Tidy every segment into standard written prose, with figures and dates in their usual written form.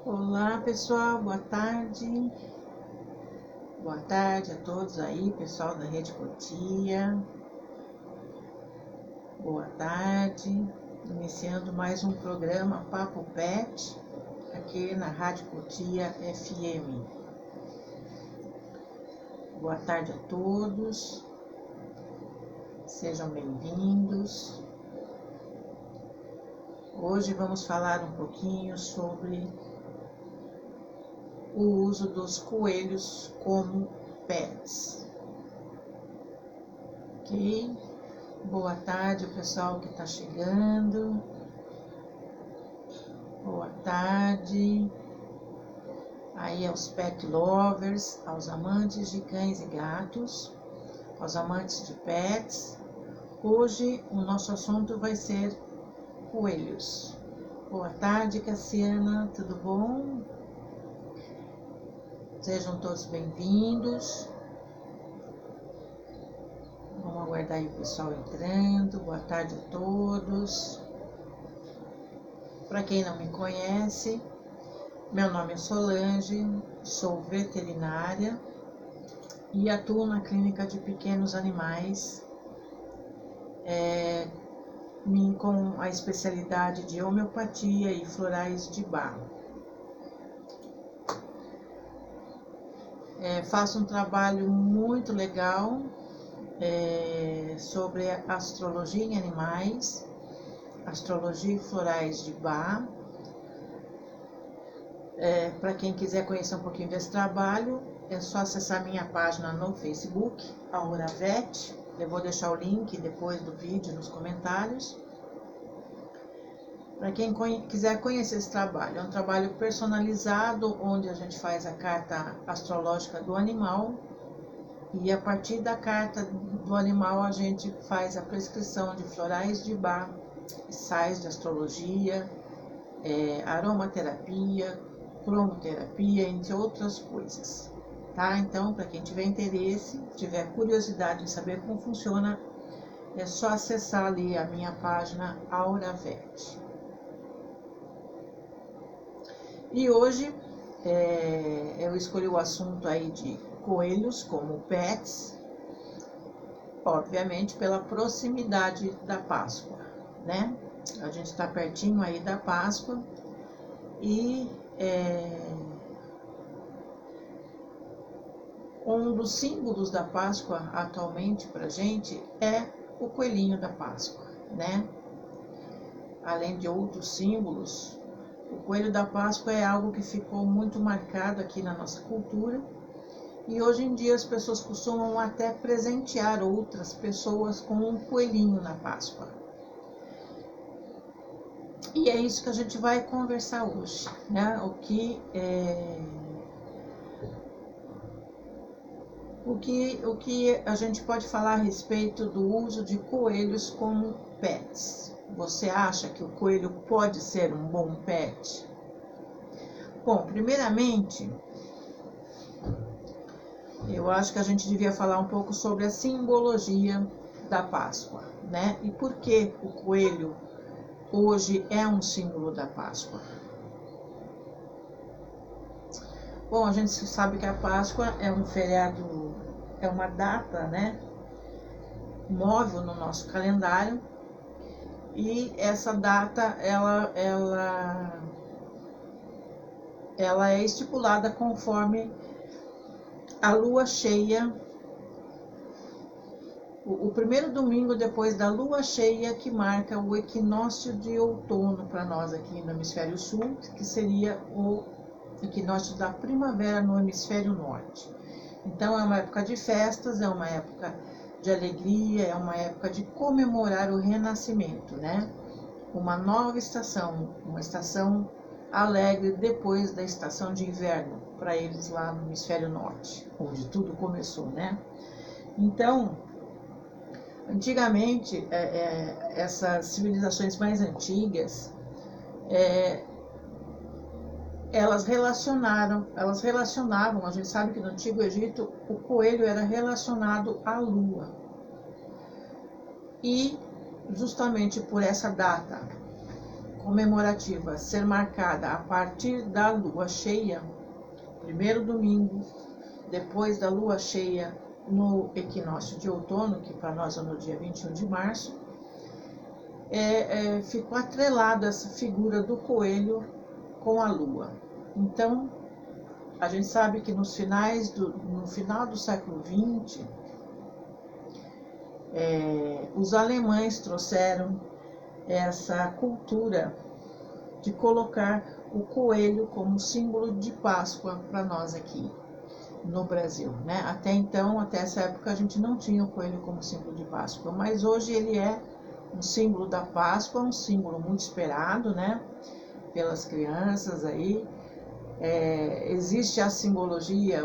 Olá pessoal, boa tarde. Boa tarde a todos aí, pessoal da Rede Cotia. Boa tarde. Iniciando mais um programa Papo Pet aqui na Rádio Cotia FM. Boa tarde a todos. Sejam bem-vindos. Hoje vamos falar um pouquinho sobre o uso dos coelhos como pets. Ok? Boa tarde, pessoal que está chegando. Boa tarde. Aí aos pet lovers, aos amantes de cães e gatos, aos amantes de pets. Hoje o nosso assunto vai ser coelhos. Boa tarde, Cassiana, tudo bom? Sejam todos bem-vindos. Vamos aguardar aí o pessoal entrando. Boa tarde a todos. Para quem não me conhece, meu nome é Solange, sou veterinária e atuo na clínica de pequenos animais, com a especialidade de homeopatia e florais de Bach. Faço um trabalho muito legal sobre astrologia em animais, astrologia e florais de Bach. Para quem quiser conhecer um pouquinho desse trabalho, é só acessar minha página no Facebook, Aura Vet. Eu vou deixar o link depois do vídeo nos comentários. Para quem quiser conhecer esse trabalho, é um trabalho personalizado, onde a gente faz a carta astrológica do animal e a partir da carta do animal a gente faz a prescrição de florais de Bach, sais de astrologia, aromaterapia, cromoterapia, entre outras coisas. Tá? Então, para quem tiver interesse, tiver curiosidade em saber como funciona, é só acessar ali a minha página Aura Vet. E hoje eu escolhi o assunto aí de coelhos como pets, obviamente pela proximidade da Páscoa, né? A gente está pertinho aí da Páscoa e um dos símbolos da Páscoa atualmente pra gente é o coelhinho da Páscoa, né? Além de outros símbolos, o coelho da Páscoa é algo que ficou muito marcado aqui na nossa cultura e hoje em dia as pessoas costumam até presentear outras pessoas com um coelhinho na Páscoa. E é isso que a gente vai conversar hoje, né? O que a gente pode falar a respeito do uso de coelhos como pets? Você acha que o coelho pode ser um bom pet? Bom, primeiramente, eu acho que a gente devia falar um pouco sobre a simbologia da Páscoa, né? E por que o coelho hoje é um símbolo da Páscoa? Bom, a gente sabe que a Páscoa é um feriado, é uma data, né, móvel no nosso calendário, e essa data ela é estipulada conforme a lua cheia, o primeiro domingo depois da lua cheia, que marca o equinócio de outono para nós aqui no hemisfério sul, que seria o equinócio da primavera no hemisfério norte. Então é uma época de festas, é uma época de alegria, é uma época de comemorar o renascimento, né? Uma nova estação, uma estação alegre depois da estação de inverno, para eles lá no hemisfério norte, onde tudo começou, né? Então, antigamente, essas civilizações mais antigas, elas relacionavam, a gente sabe que no Antigo Egito o coelho era relacionado à lua. E justamente por essa data comemorativa ser marcada a partir da lua cheia, primeiro domingo depois da lua cheia no equinócio de outono, que para nós é no dia 21 de março, ficou atrelada essa figura do coelho com a lua. Então, a gente sabe que no final do século XX, os alemães trouxeram essa cultura de colocar o coelho como símbolo de Páscoa para nós aqui no Brasil, né? Até então, até essa época, a gente não tinha o coelho como símbolo de Páscoa, mas hoje ele é um símbolo da Páscoa, um símbolo muito esperado, né? Pelas crianças aí. Existe a simbologia,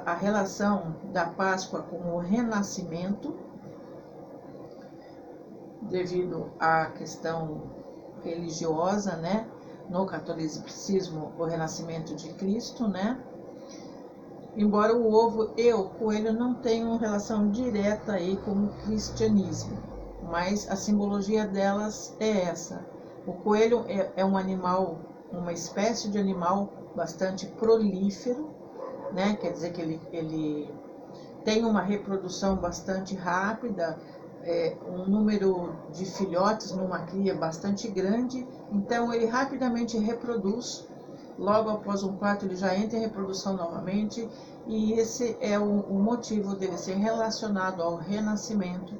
a relação da Páscoa com o renascimento, devido à questão religiosa, né? No catolicismo, o renascimento de Cristo, né? Embora o ovo e o coelho não tenham relação direta aí com o cristianismo, mas a simbologia delas é essa. O coelho é um animal, uma espécie de animal bastante prolífero, né? Quer dizer que ele tem uma reprodução bastante rápida, um número de filhotes numa cria bastante grande, então ele rapidamente reproduz. Logo após um parto ele já entra em reprodução novamente, e esse é o motivo dele ser relacionado ao renascimento,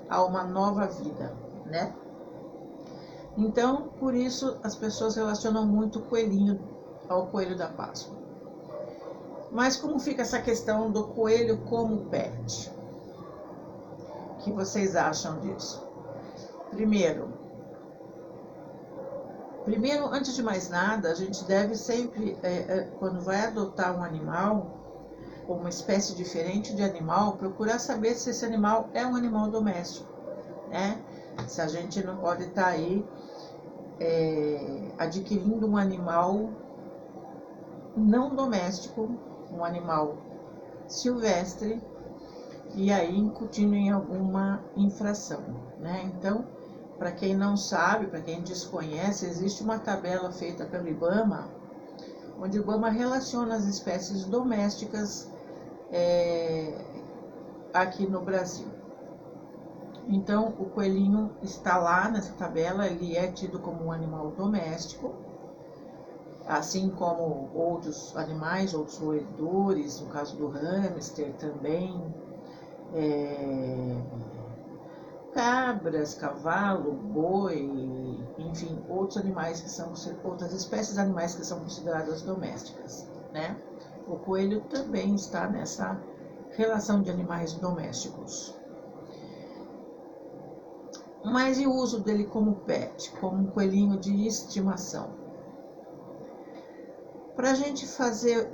a uma nova vida, né? Então, por isso as pessoas relacionam muito o coelhinho ao coelho da Páscoa. Mas como fica essa questão do coelho como pet? O que vocês acham disso? Primeiro, antes de mais nada, a gente deve sempre, quando vai adotar um animal, ou uma espécie diferente de animal, procurar saber se esse animal é um animal doméstico, né? Se a gente não pode estar aí adquirindo um animal não doméstico, um animal silvestre, e aí incutindo em alguma infração, né? Então, para quem não sabe, para quem desconhece, existe uma tabela feita pelo IBAMA, onde o IBAMA relaciona as espécies domésticas aqui no Brasil. Então, o coelhinho está lá nessa tabela, ele é tido como um animal doméstico, assim como outros animais, outros roedores, no caso do hamster também, cabras, cavalo, boi, enfim, outros animais que são, outras espécies de animais que são consideradas domésticas, né? O coelho também está nessa relação de animais domésticos. Mas e o uso dele como pet, como um coelhinho de estimação? Para a gente fazer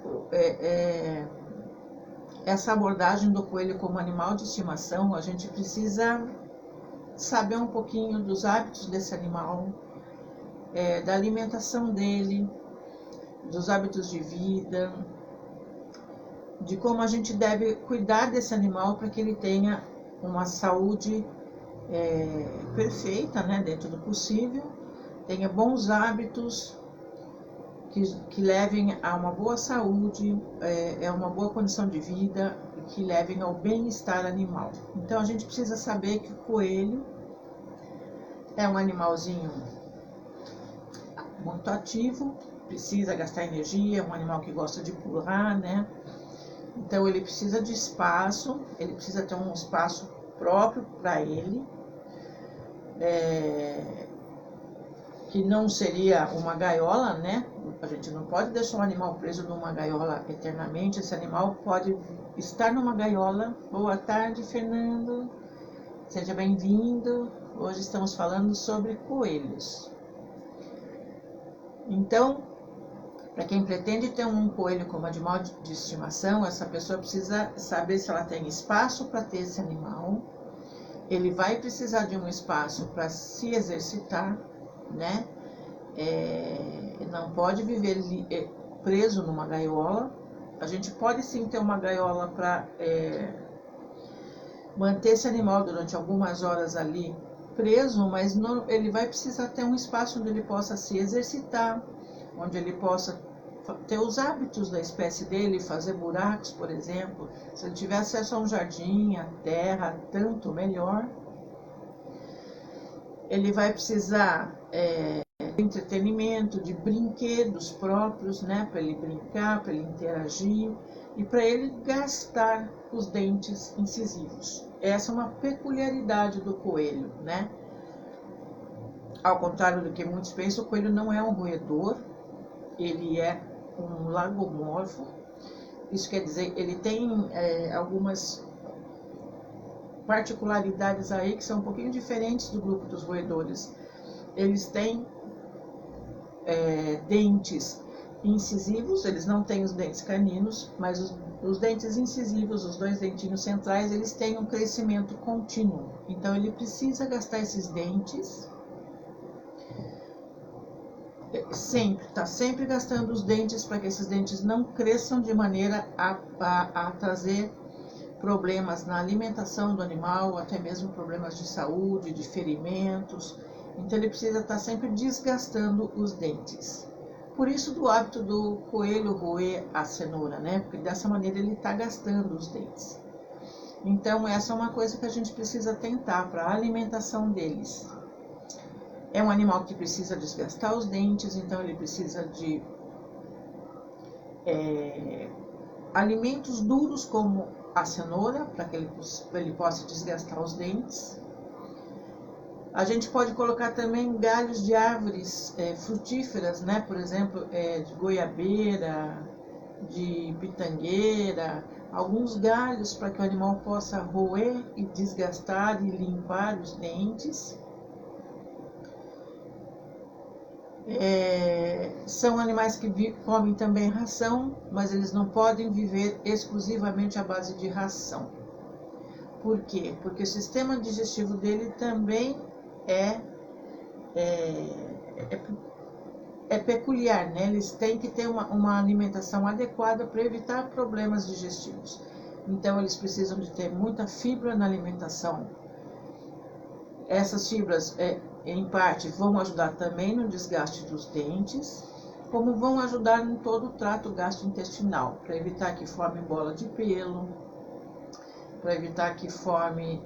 essa abordagem do coelho como animal de estimação, a gente precisa saber um pouquinho dos hábitos desse animal, da alimentação dele, dos hábitos de vida, de como a gente deve cuidar desse animal para que ele tenha uma saúde perfeita, né, dentro do possível, tenha bons hábitos que levem a uma boa saúde, uma boa condição de vida, que levem ao bem-estar animal. Então a gente precisa saber que o coelho é um animalzinho muito ativo, precisa gastar energia, é um animal que gosta de pular, né? Então ele precisa de espaço, ele precisa ter um espaço próprio para ele, que não seria uma gaiola, né? A gente não pode deixar um animal preso numa gaiola eternamente. Esse animal pode estar numa gaiola. Boa tarde, Fernando. Seja bem-vindo. Hoje estamos falando sobre coelhos. Então, para quem pretende ter um coelho como animal de estimação, essa pessoa precisa saber se ela tem espaço para ter esse animal. Ele vai precisar de um espaço para se exercitar, né? Não pode viver preso numa gaiola. A gente pode sim ter uma gaiola para manter esse animal durante algumas horas ali preso, mas não, ele vai precisar ter um espaço onde ele possa se exercitar, onde ele possa ter os hábitos da espécie dele, fazer buracos, por exemplo. Se ele tiver acesso a um jardim, a terra, tanto melhor. Ele vai precisar de entretenimento, de brinquedos próprios, né, para ele brincar, para ele interagir e para ele gastar os dentes incisivos. Essa é uma peculiaridade do coelho, né? Ao contrário do que muitos pensam, o coelho não é um roedor, ele é um lagomorfo. Isso quer dizer, ele tem algumas particularidades aí que são um pouquinho diferentes do grupo dos roedores. Eles têm dentes incisivos, eles não têm os dentes caninos, mas os dentes incisivos, os dois dentinhos centrais, eles têm um crescimento contínuo. Então ele precisa gastar esses dentes sempre, está sempre gastando os dentes para que esses dentes não cresçam de maneira a trazer problemas na alimentação do animal, até mesmo problemas de saúde, de ferimentos. Então ele precisa estar sempre desgastando os dentes. Por isso do hábito do coelho roer a cenoura, né? Porque dessa maneira ele está gastando os dentes. Então essa é uma coisa que a gente precisa tentar para a alimentação deles. É um animal que precisa desgastar os dentes, então ele precisa de alimentos duros como a cenoura, para que ele possa desgastar os dentes. A gente pode colocar também galhos de árvores frutíferas, né? Por exemplo, de goiabeira, de pitangueira, alguns galhos para que o animal possa roer e desgastar e limpar os dentes. São animais que comem também ração, mas eles não podem viver exclusivamente à base de ração. Por quê? Porque o sistema digestivo dele também é peculiar, né? Eles têm que ter uma alimentação adequada para evitar problemas digestivos. Então eles precisam de ter muita fibra na alimentação. Essas fibras em parte vão ajudar também no desgaste dos dentes, como vão ajudar em todo o trato gastrointestinal, para evitar que forme bola de pelo, para evitar que forme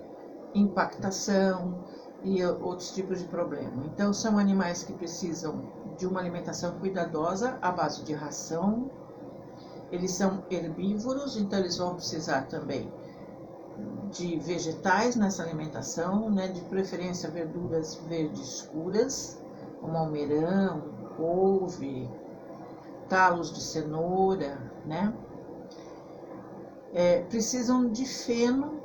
impactação e outros tipos de problema. Então são animais que precisam de uma alimentação cuidadosa à base de ração. Eles são herbívoros, então eles vão precisar também de vegetais nessa alimentação, né, de preferência verduras verdes escuras, como almeirão, couve, talos de cenoura, né? Precisam de feno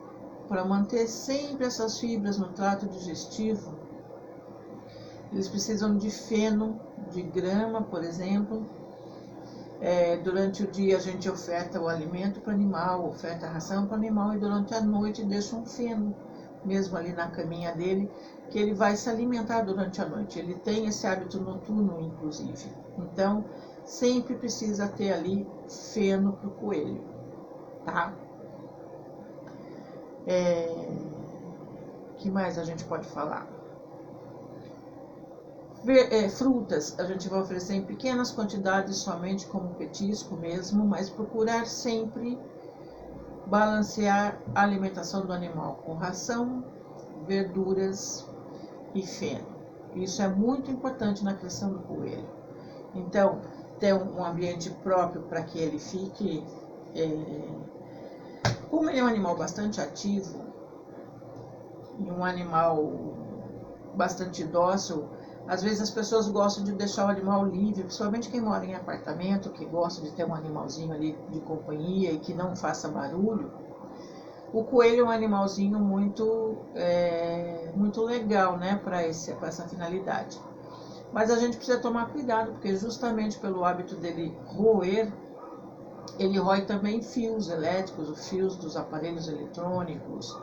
para manter sempre essas fibras no trato digestivo. Eles precisam de feno, de grama, por exemplo. Durante o dia a gente oferta o alimento para o animal, oferta a ração para o animal, e durante a noite deixa um feno, mesmo ali na caminha dele, que ele vai se alimentar durante a noite. Ele tem esse hábito noturno, inclusive. Então, sempre precisa ter ali feno para o coelho, tá? Que mais a gente pode falar? Frutas a gente vai oferecer em pequenas quantidades, somente como petisco mesmo, mas procurar sempre balancear a alimentação do animal com ração, verduras e feno. Isso é muito importante na criação do coelho. Então, ter um ambiente próprio para que ele fique... Como ele é um animal bastante ativo e um animal bastante dócil, às vezes as pessoas gostam de deixar o animal livre, principalmente quem mora em apartamento, que gosta de ter um animalzinho ali de companhia e que não faça barulho. O coelho é um animalzinho muito legal, né, para essa finalidade. Mas a gente precisa tomar cuidado, porque justamente pelo hábito dele roer, ele rói também fios elétricos, os fios dos aparelhos eletrônicos,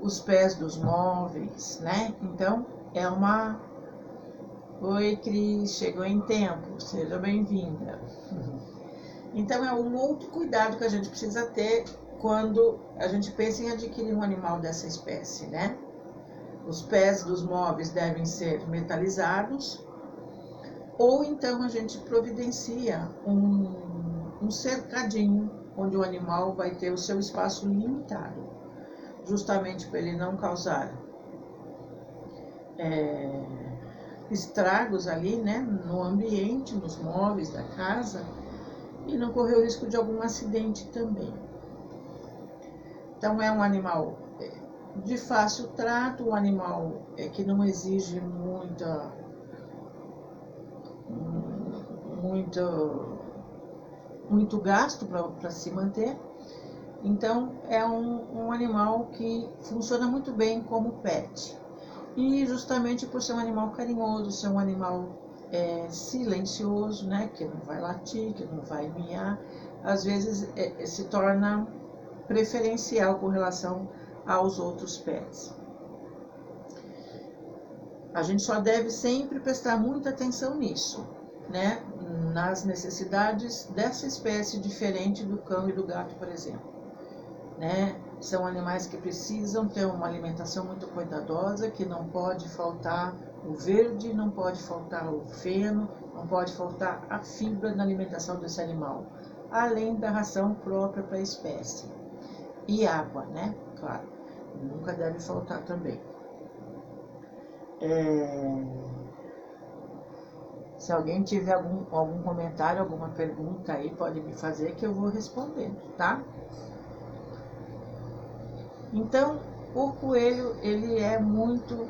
os pés dos móveis, né? Então, é uma... Oi, Cris, chegou em tempo, seja bem-vinda. Então, é um outro cuidado que a gente precisa ter quando a gente pensa em adquirir um animal dessa espécie, né? Os pés dos móveis devem ser metalizados, ou então a gente providencia um cercadinho, onde o animal vai ter o seu espaço limitado, justamente para ele não causar estragos ali, né, no ambiente, nos móveis da casa, e não correr o risco de algum acidente também. Então é um animal de fácil trato, um animal que não exige muito gasto para se manter. Então é um animal que funciona muito bem como pet. E justamente por ser um animal carinhoso, ser um animal silencioso, né, que não vai latir, que não vai miar, às vezes se torna preferencial com relação aos outros pets. A gente só deve sempre prestar muita atenção nisso, né, nas necessidades dessa espécie diferente do cão e do gato, por exemplo, né? São animais que precisam ter uma alimentação muito cuidadosa, que não pode faltar o verde, não pode faltar o feno, não pode faltar a fibra na alimentação desse animal, além da ração própria para a espécie. E água, né? Claro, nunca deve faltar também. Se alguém tiver algum comentário, alguma pergunta aí, pode me fazer que eu vou respondendo, tá? Então, o coelho, ele é muito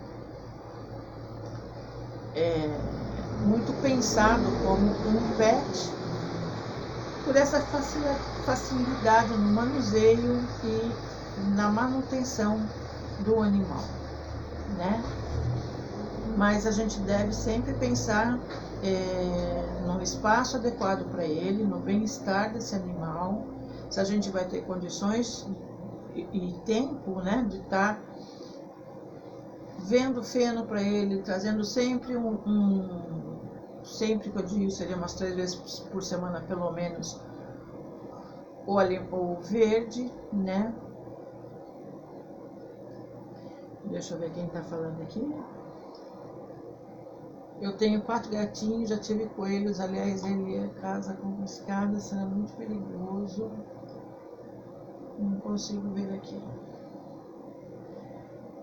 pensado como um pet por essa facilidade no manuseio e na manutenção do animal, né? Mas a gente deve sempre pensar no espaço adequado para ele, no bem-estar desse animal, se a gente vai ter condições e tempo, né, de estar vendo feno para ele, trazendo sempre sempre que eu digo, seria umas 3 vezes por semana pelo menos, o verde, né? Deixa eu ver quem está falando aqui. Eu tenho 4 gatinhos, já tive coelhos, aliás, ele é casa com escada, será muito perigoso. Não consigo ver aqui.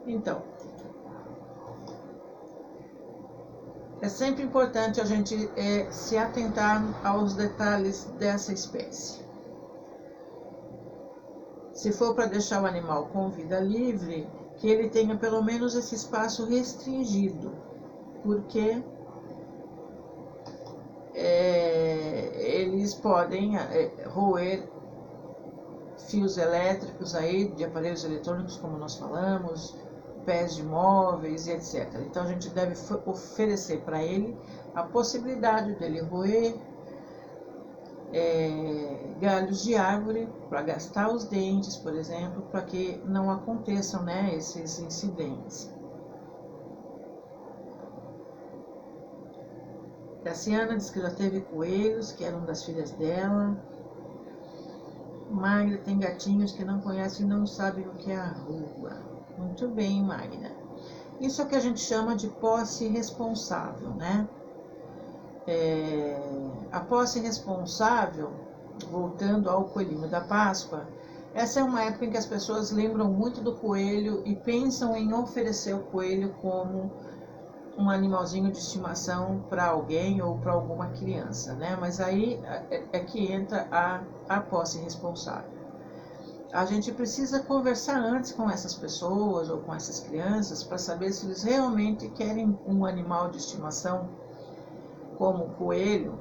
Então, é sempre importante a gente se atentar aos detalhes dessa espécie. Se for para deixar o animal com vida livre, que ele tenha pelo menos esse espaço restringido, porque eles podem roer fios elétricos aí, de aparelhos eletrônicos, como nós falamos, pés de móveis e etc. Então a gente deve oferecer para ele a possibilidade dele roer galhos de árvore para gastar os dentes, por exemplo, para que não aconteçam, né, esses incidentes. A Ciana diz que já teve coelhos, que eram das filhas dela. Magda tem gatinhos que não conhecem e não sabem o que é a rua. Muito bem, Magda. Isso é o que a gente chama de posse responsável, né? A posse responsável, voltando ao coelhinho da Páscoa, essa é uma época em que as pessoas lembram muito do coelho e pensam em oferecer o coelho como um animalzinho de estimação para alguém ou para alguma criança, né? Mas aí é que entra a posse responsável. A gente precisa conversar antes com essas pessoas ou com essas crianças para saber se eles realmente querem um animal de estimação como o coelho,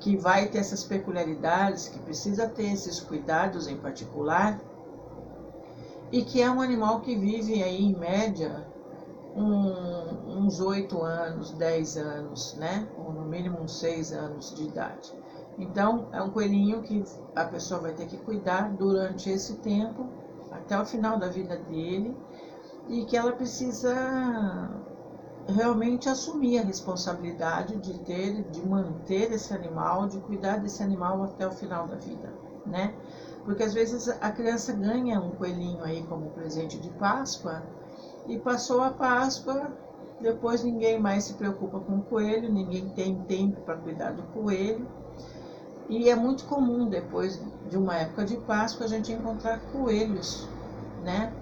que vai ter essas peculiaridades, que precisa ter esses cuidados em particular, e que é um animal que vive aí em média uns 8 anos, 10 anos, né? Ou no mínimo uns 6 anos de idade. Então, é um coelhinho que a pessoa vai ter que cuidar durante esse tempo, até o final da vida dele, e que ela precisa realmente assumir a responsabilidade de manter esse animal, de cuidar desse animal até o final da vida, né? Porque às vezes a criança ganha um coelhinho aí como presente de Páscoa E passou a Páscoa, depois ninguém mais se preocupa com o coelho, ninguém tem tempo para cuidar do coelho. E é muito comum, depois de uma época de Páscoa, a gente encontrar coelhos, né?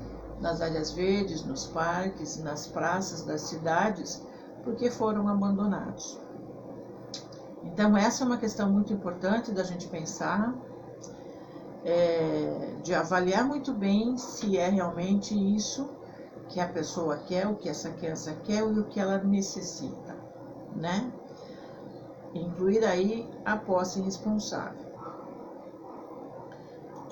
Nas áreas verdes, nos parques, nas praças das cidades, porque foram abandonados. Então, essa é uma questão muito importante da gente pensar, de avaliar muito bem se é realmente isso que a pessoa quer, o que essa criança quer e o que ela necessita, né? Incluir aí a posse responsável.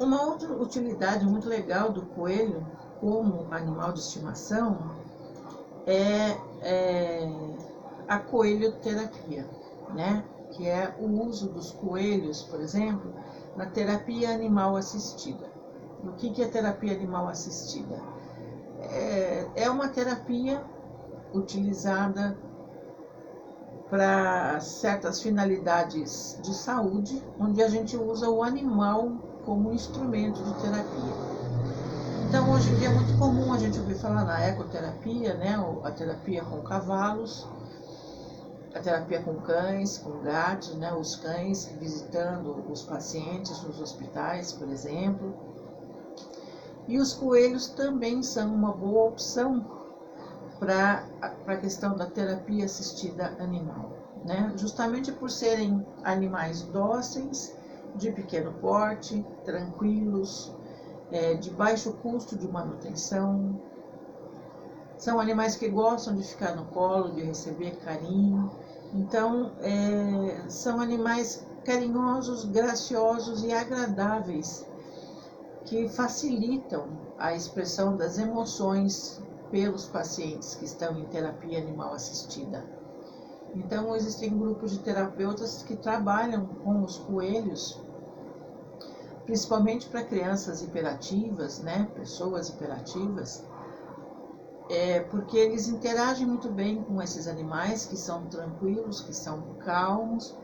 Uma outra utilidade muito legal do coelho como animal de estimação é a coelhoterapia, né? Que é o uso dos coelhos, por exemplo, na terapia animal assistida. O que é terapia animal assistida? É uma terapia utilizada para certas finalidades de saúde, onde a gente usa o animal como instrumento de terapia. Então, hoje em dia é muito comum a gente ouvir falar na ecoterapia, né? A terapia com cavalos, a terapia com cães, com gatos, né? Os cães visitando os pacientes nos hospitais, por exemplo. E os coelhos também são uma boa opção para a questão da terapia assistida animal, né? Justamente por serem animais dóceis, de pequeno porte, tranquilos, de baixo custo de manutenção. São animais que gostam de ficar no colo, de receber carinho. Então, são animais carinhosos, graciosos e agradáveis, que facilitam a expressão das emoções pelos pacientes que estão em terapia animal assistida. Então, existem grupos de terapeutas que trabalham com os coelhos, principalmente para crianças hiperativas, né, pessoas hiperativas, porque eles interagem muito bem com esses animais que são tranquilos, que são calmos,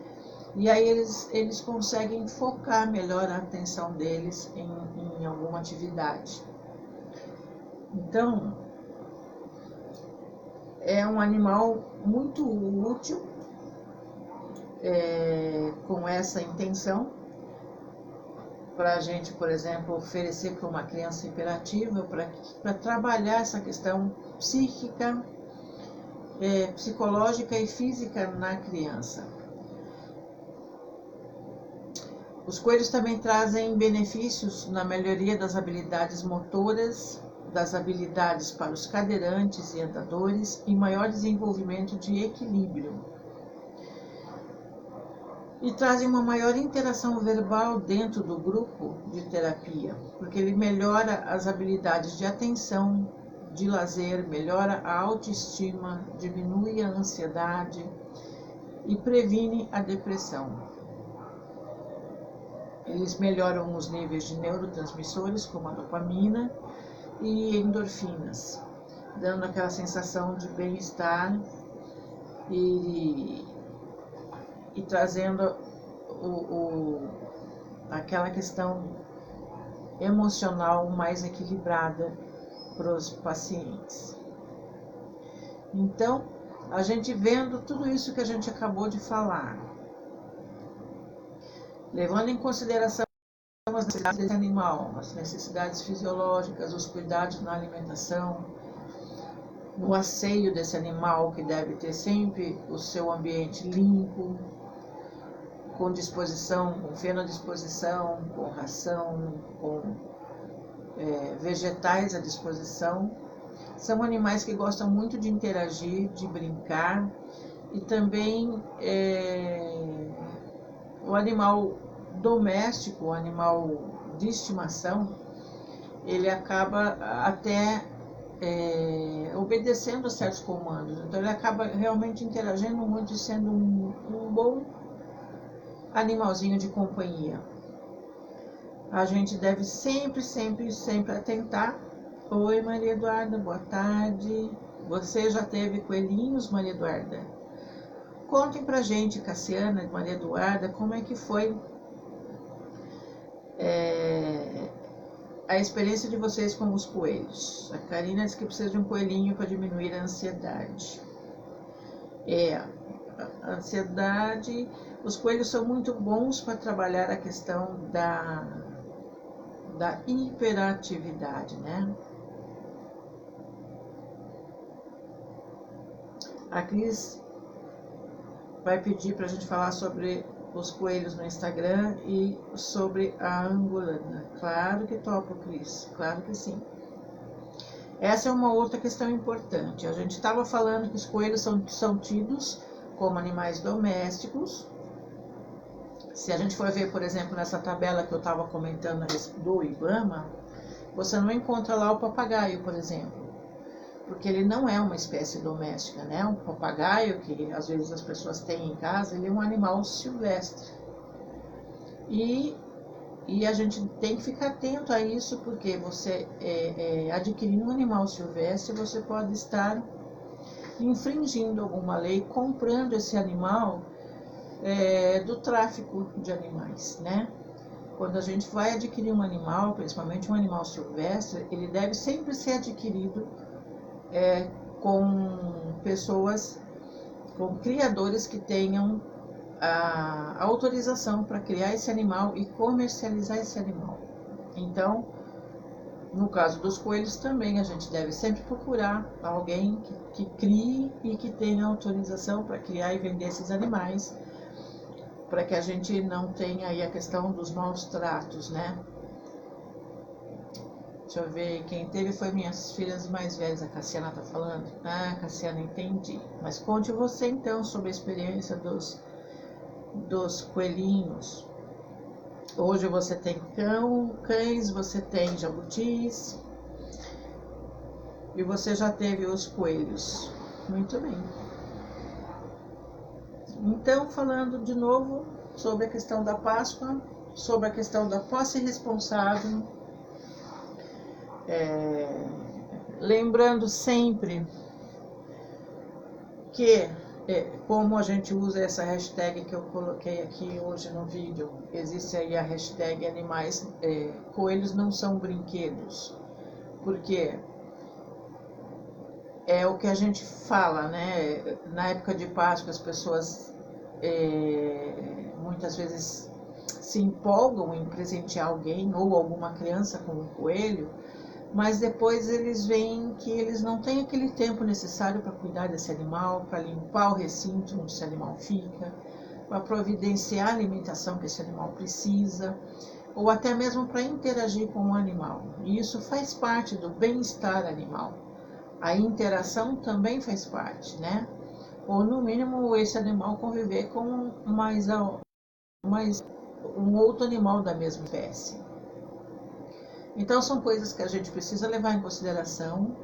e aí eles conseguem focar melhor a atenção deles em alguma atividade. Então, é um animal muito útil com essa intenção, para a gente, por exemplo, oferecer para uma criança hiperativa, para trabalhar essa questão psíquica, psicológica e física na criança. Os coelhos também trazem benefícios na melhoria das habilidades motoras, das habilidades para os cadeirantes e andadores e maior desenvolvimento de equilíbrio. E trazem uma maior interação verbal dentro do grupo de terapia, porque ele melhora as habilidades de atenção, de lazer, melhora a autoestima, diminui a ansiedade e previne a depressão. Eles melhoram os níveis de neurotransmissores, como a dopamina e endorfinas, dando aquela sensação de bem-estar e trazendo aquela questão emocional mais equilibrada para os pacientes. Então, a gente vendo tudo isso que a gente acabou de falar, levando em consideração as necessidades desse animal, as necessidades fisiológicas, os cuidados na alimentação, no asseio desse animal, que deve ter sempre o seu ambiente limpo, com disposição, com fenodisposição, com ração, com vegetais à disposição. São animais que gostam muito de interagir, de brincar, e também o animal doméstico, o animal de estimação, ele acaba até obedecendo a certos comandos. Então ele acaba realmente interagindo muito e sendo um bom animalzinho de companhia. A gente deve sempre atentar. Oi, Maria Eduarda, boa tarde. Você já teve coelhinhos, Maria Eduarda? Contem pra gente, Cassiana e Maria Eduarda, como é que foi a experiência de vocês com os coelhos. A Karina diz que precisa de um coelhinho para diminuir a ansiedade. A ansiedade, os coelhos são muito bons para trabalhar a questão da hiperatividade, né? A Cris vai pedir para a gente falar sobre os coelhos no Instagram e sobre a angolana. Claro que topo, Cris, claro que sim. Essa é uma outra questão importante. A gente estava falando que os coelhos são tidos como animais domésticos. Se a gente for ver, por exemplo, nessa tabela que eu estava comentando do IBAMA, você não encontra lá o papagaio, por exemplo, porque ele não é uma espécie doméstica, né? Um papagaio, que às vezes as pessoas têm em casa, ele é um animal silvestre. E a gente tem que ficar atento a isso, porque você, adquirindo um animal silvestre, você pode estar infringindo alguma lei, comprando esse animal do tráfico de animais, né? Quando a gente vai adquirir um animal, principalmente um animal silvestre, ele deve sempre ser adquirido com pessoas, com criadores que tenham a autorização para criar esse animal e comercializar esse animal. Então, no caso dos coelhos também, a gente deve sempre procurar alguém que crie e que tenha autorização para criar e vender esses animais, para que a gente não tenha aí a questão dos maus tratos, né? Deixa eu ver, quem teve foi minhas filhas mais velhas, a Cassiana tá falando. Ah, Cassiana, entendi. Mas conte você então sobre a experiência dos coelhinhos. Hoje você tem cães, você tem jabutis e você já teve os coelhos. Muito bem. Então, falando de novo sobre a questão da Páscoa, sobre a questão da posse responsável, lembrando sempre que, como a gente usa essa hashtag que eu coloquei aqui hoje no vídeo, existe aí a hashtag animais, coelhos não são brinquedos, porque é o que a gente fala, né? Na época de Páscoa as pessoas muitas vezes se empolgam em presentear alguém ou alguma criança com um coelho, mas depois eles veem que eles não têm aquele tempo necessário para cuidar desse animal, para limpar o recinto onde esse animal fica, para providenciar a alimentação que esse animal precisa, ou até mesmo para interagir com o animal. E isso faz parte do bem-estar animal. A interação também faz parte, né? Ou no mínimo esse animal conviver com um outro animal da mesma espécie. Então são coisas que a gente precisa levar em consideração,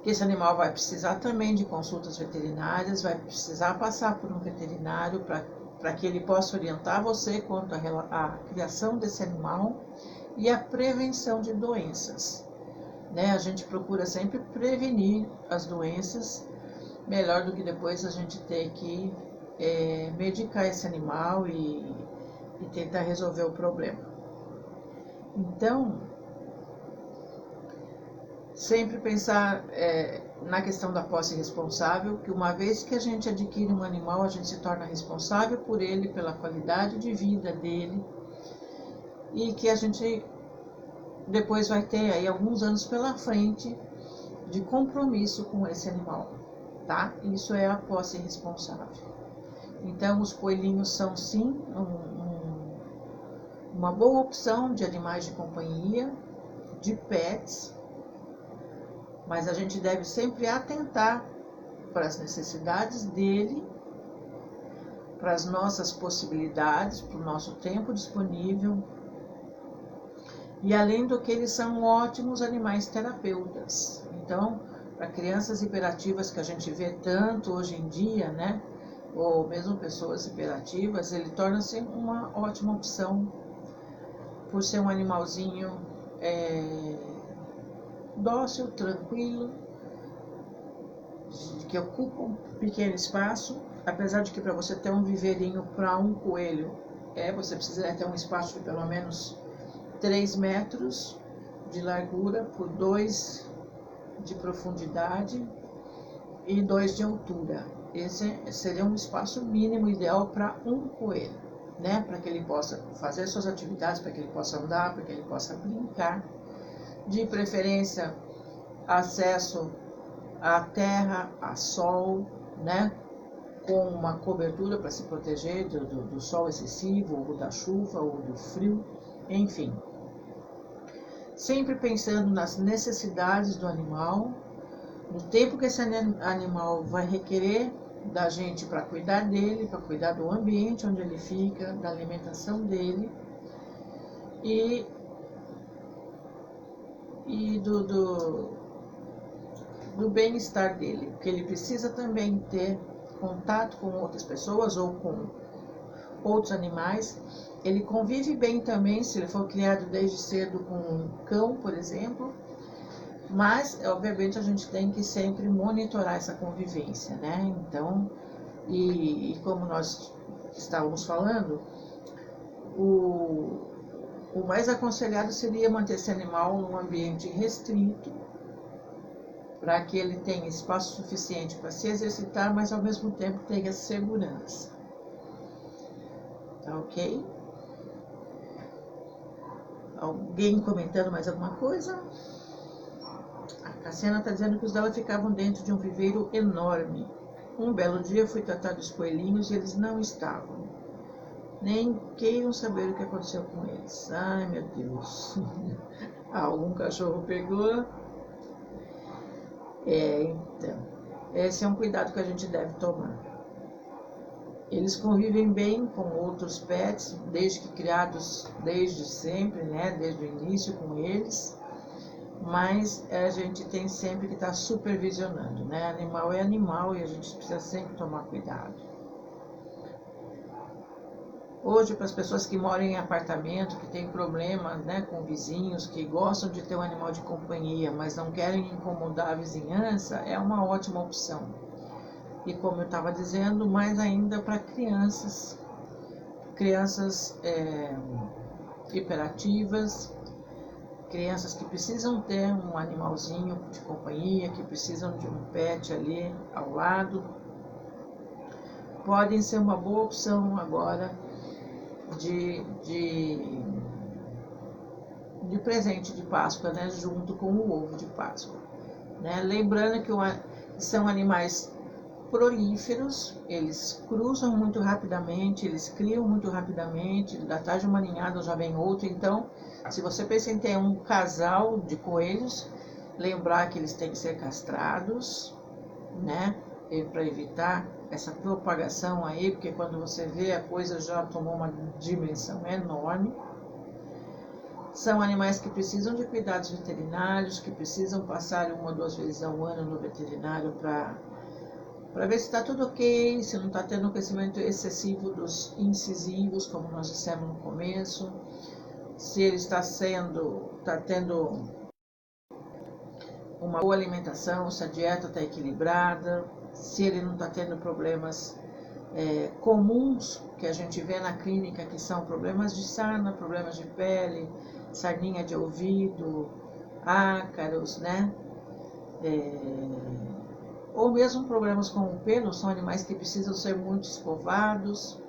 que esse animal vai precisar também de consultas veterinárias, vai precisar passar por um veterinário para que ele possa orientar você quanto à criação desse animal e a prevenção de doenças, né? A gente procura sempre prevenir as doenças, melhor do que depois a gente ter que medicar esse animal e tentar resolver o problema. Então, sempre pensar na questão da posse responsável, que uma vez que a gente adquire um animal, a gente se torna responsável por ele, pela qualidade de vida dele, e que a gente depois vai ter aí alguns anos pela frente de compromisso com esse animal, tá? Isso é a posse responsável. Então, os coelhinhos são sim uma boa opção de animais de companhia, de pets, mas a gente deve sempre atentar para as necessidades dele, para as nossas possibilidades, para o nosso tempo disponível. E além do que, eles são ótimos animais terapeutas. Então, para crianças hiperativas que a gente vê tanto hoje em dia, né? Ou mesmo pessoas hiperativas, ele torna-se uma ótima opção por ser um animalzinho dócil, tranquilo, que ocupa um pequeno espaço, apesar de que para você ter um viveirinho para um coelho, você precisa ter um espaço de pelo menos 3 metros, de largura por 2 de profundidade e 2 de altura. Esse seria um espaço mínimo ideal para um coelho, né? Para que ele possa fazer suas atividades, para que ele possa andar, para que ele possa brincar. De preferência, acesso à terra, a sol, né? Com uma cobertura para se proteger do sol excessivo, ou da chuva, ou do frio, enfim. Sempre pensando nas necessidades do animal, no tempo que esse animal vai requerer da gente para cuidar dele, para cuidar do ambiente onde ele fica, da alimentação dele e do bem-estar dele, porque ele precisa também ter contato com outras pessoas ou com outros animais. Ele convive bem também se ele for criado desde cedo com um cão, por exemplo, mas obviamente a gente tem que sempre monitorar essa convivência, né? Então, e como nós estávamos falando, o mais aconselhado seria manter esse animal num ambiente restrito, para que ele tenha espaço suficiente para se exercitar, mas ao mesmo tempo tenha segurança. Tá ok? Alguém comentando mais alguma coisa? A Cassiana está dizendo que os dela ficavam dentro de um viveiro enorme. Um belo dia fui tratar dos coelhinhos e eles não estavam. Nem queiram saber o que aconteceu com eles. Ai, meu Deus. Algum cachorro pegou. Então, esse é um cuidado que a gente deve tomar. Eles convivem bem com outros pets, desde que criados desde sempre, né? Desde o início com eles. Mas a gente tem sempre que estar supervisionando, né? Animal é animal e a gente precisa sempre tomar cuidado. Hoje, para as pessoas que moram em apartamento, que têm problemas, né, com vizinhos, que gostam de ter um animal de companhia, mas não querem incomodar a vizinhança, é uma ótima opção. E como eu estava dizendo, mais ainda para crianças hiperativas, crianças que precisam ter um animalzinho de companhia, que precisam de um pet ali ao lado, podem ser uma boa opção agora de presente de Páscoa, né, junto com o ovo de Páscoa, né? Lembrando que são animais prolíferos, eles cruzam muito rapidamente, eles criam muito rapidamente, da tarde uma ninhada já vem outro. Então, se você pensa em ter um casal de coelhos, lembrar que eles têm que ser castrados, né, para evitar essa propagação aí, porque quando você vê a coisa já tomou uma dimensão enorme. São animais que precisam de cuidados veterinários, que precisam passar 1 ou 2 vezes ao ano no veterinário para ver se está tudo ok, se não está tendo um crescimento excessivo dos incisivos, como nós dissemos no começo, se ele está tendo uma boa alimentação, se a dieta está equilibrada, se ele não está tendo problemas comuns que a gente vê na clínica, que são problemas de sarna, problemas de pele, sarninha de ouvido, ácaros, né? Ou mesmo problemas com o pelo, são animais que precisam ser muito escovados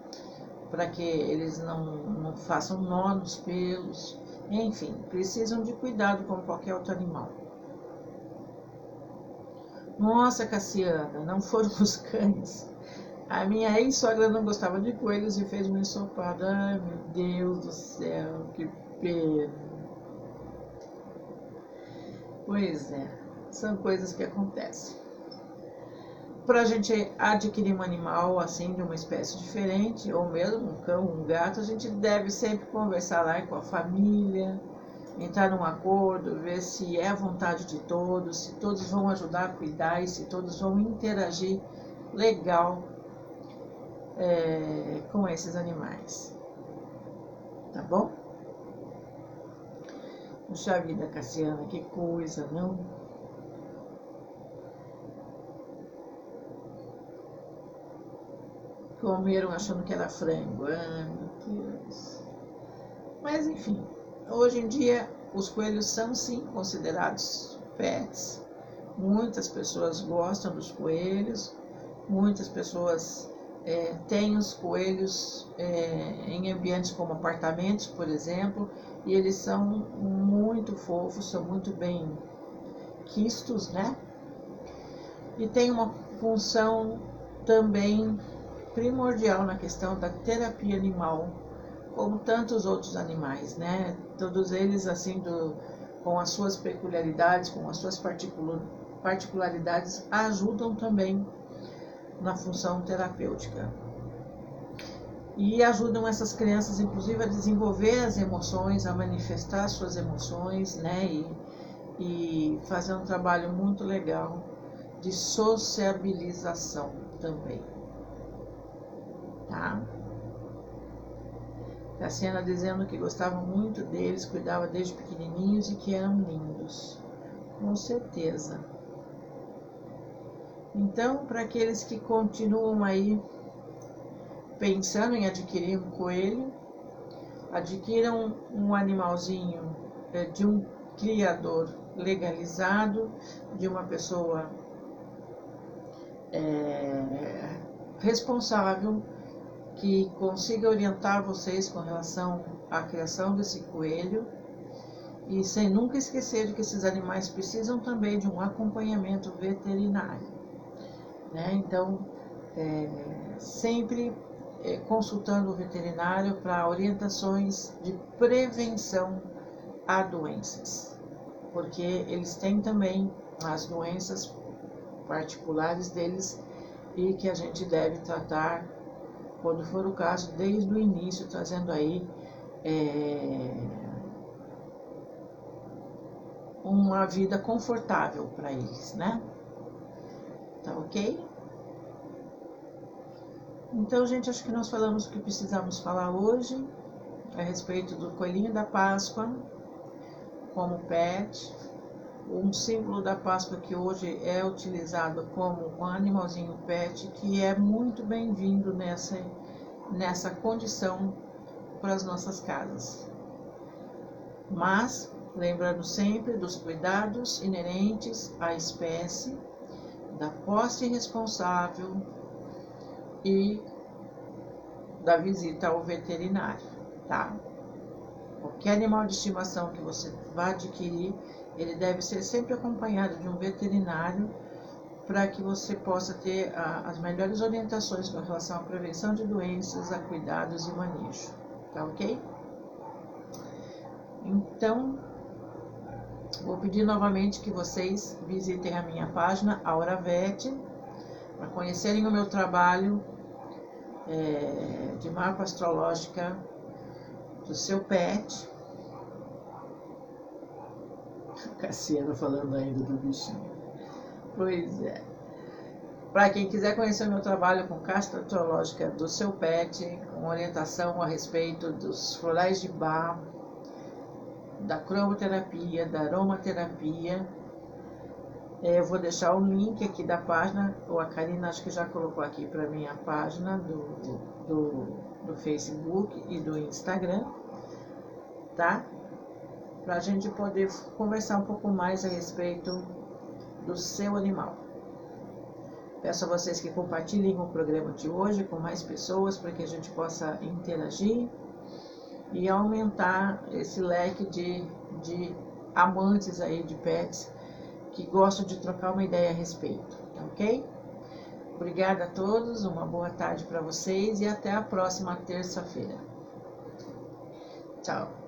para que eles não façam nó nos pelos. Enfim, precisam de cuidado como qualquer outro animal. Nossa, Cassiana, não foram os cães. A minha ex-sogra não gostava de coelhos e fez um ensopado. Ai, meu Deus do céu, que pena. Pois é, são coisas que acontecem. Para a gente adquirir um animal assim, de uma espécie diferente, ou mesmo um cão, um gato, a gente deve sempre conversar lá com a família, entrar num acordo, ver se é a vontade de todos, se todos vão ajudar a cuidar e se todos vão interagir legal com esses animais. Tá bom? Puxa vida, Cassiana, que coisa, não? Comeram achando que era frango. Ah, meu Deus. Mas enfim, hoje em dia os coelhos são sim considerados pets. Muitas pessoas gostam dos coelhos, muitas pessoas têm os coelhos em ambientes como apartamentos, por exemplo, e eles são muito fofos, são muito bem quistos, né? E tem uma função também primordial na questão da terapia animal, como tantos outros animais, né? Todos eles, assim, com as suas peculiaridades, com as suas particularidades, ajudam também na função terapêutica. E ajudam essas crianças, inclusive, a desenvolver as emoções, a manifestar suas emoções, né? E fazer um trabalho muito legal de sociabilização também, tá? Cassiana dizendo que gostava muito deles, cuidava desde pequenininhos e que eram lindos. Com certeza. Então, para aqueles que continuam aí pensando em adquirir um coelho, adquiram um animalzinho de um criador legalizado, de uma pessoa responsável, que consiga orientar vocês com relação à criação desse coelho, e sem nunca esquecer de que esses animais precisam também de um acompanhamento veterinário, né? Então, sempre consultando o veterinário para orientações de prevenção a doenças, porque eles têm também as doenças particulares deles e que a gente deve tratar, quando for o caso, desde o início, trazendo aí uma vida confortável para eles, né? Tá ok? Então, gente, acho que nós falamos o que precisamos falar hoje a respeito do coelhinho da Páscoa como pet, um símbolo da Páscoa que hoje é utilizado como um animalzinho pet, que é muito bem-vindo nessa condição para as nossas casas. Mas, lembrando sempre dos cuidados inerentes à espécie, da posse responsável e da visita ao veterinário, tá? Qualquer animal de estimação que você vá adquirir, ele deve ser sempre acompanhado de um veterinário para que você possa ter as melhores orientações com relação à prevenção de doenças, a cuidados e manejo, tá ok? Então, vou pedir novamente que vocês visitem a minha página, Aura Vet, para conhecerem o meu trabalho de mapa astrológica do seu pet. Cassiano falando ainda do bichinho. Pois é. Para quem quiser conhecer o meu trabalho com carta astrológica do seu pet, com orientação a respeito dos florais de Bach, da cromoterapia, da aromaterapia, eu vou deixar o link aqui da página, ou a Karina acho que já colocou aqui para mim a página do Facebook e do Instagram, tá? Para a gente poder conversar um pouco mais a respeito do seu animal. Peço a vocês que compartilhem o programa de hoje com mais pessoas, para que a gente possa interagir e aumentar esse leque de amantes aí de pets que gostam de trocar uma ideia a respeito, ok? Obrigada a todos, uma boa tarde para vocês e até a próxima terça-feira. Tchau!